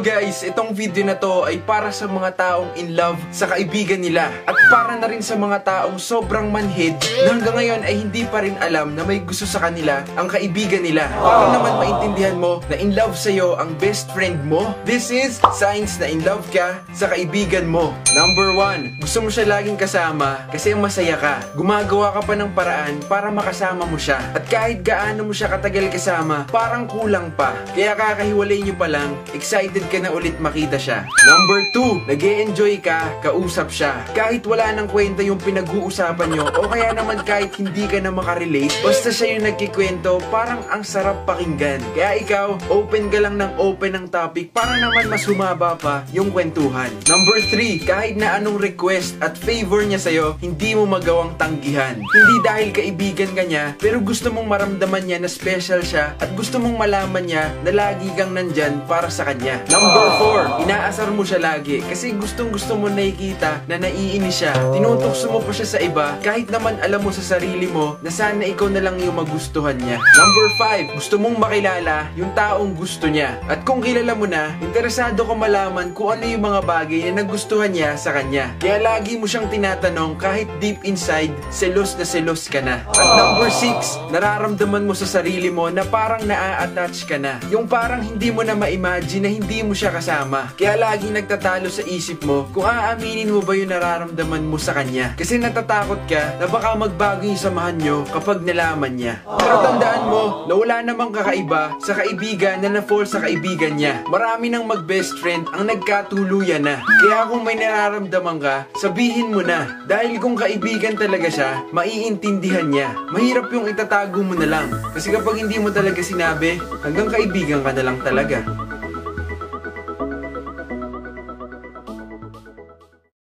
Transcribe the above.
Guys, itong video na to ay para sa mga taong in love sa kaibigan nila at para na rin sa mga taong sobrang manhid na hanggang ngayon ay hindi pa rin alam na may gusto sa kanila ang kaibigan nila. Para naman maintindihan mo na in love sa'yo ang best friend mo, this is signs na in love ka sa kaibigan mo. Number 1, gusto mo siya laging kasama kasi masaya ka. Gumagawa ka pa ng paraan para makasama mo siya. At kahit gaano mo siya katagal kasama, parang kulang pa. Kaya kakahiwalay nyo pa lang, excited ka na ulit makita siya. Number 2, nag-e-enjoy ka, kausap siya. Kahit wala nang kwenta yung pinag-uusapan nyo o kaya naman kahit hindi ka na makarelate, basta siya yung nagkikwento, parang ang sarap pakinggan. Kaya ikaw, open ka lang ng open ng topic para naman mas humaba pa yung kwentuhan. Number 3, kahit na anong request at favor niya sa'yo, hindi mo magawang tanggihan. Hindi dahil kaibigan ka niya, pero gusto mong maramdaman niya na special siya at gusto mong malaman niya na lagi kang nandyan para sa kanya. Number 4, inaasar mo siya lagi kasi gustong-gusto mo nakikita na naiinis siya. Tinutukso mo pa siya sa iba kahit naman alam mo sa sarili mo na sana ikaw na lang yung magustuhan niya. Number 5, gusto mong makilala yung taong gusto niya. At kung kilala mo na, interesado ka malaman kung ano yung mga bagay na nagustuhan niya sa kanya. Kaya lagi mo siyang tinatanong kahit deep inside, selos na selos ka na. At number 6, nararamdaman mo sa sarili mo na parang naa-attach ka na. Yung parang hindi mo na ma-imagine na hindi mo siya kasama. Kaya lagi nagtatalo sa isip mo kung aaminin mo ba yung nararamdaman mo sa kanya. Kasi natatakot ka na baka magbago yung samahan nyo kapag nalaman niya. Pero tandaan mo na wala namang kakaiba sa kaibigan na na-fall sa kaibigan niya. Marami nang mag-best friend ang nagkatuluyan na. Kaya kung may nararamdaman ka, sabihin mo na. Dahil kung kaibigan talaga siya, maiintindihan niya. Mahirap yung itatago mo na lang. Kasi kapag hindi mo talaga sinabi, hanggang kaibigan ka na lang talaga.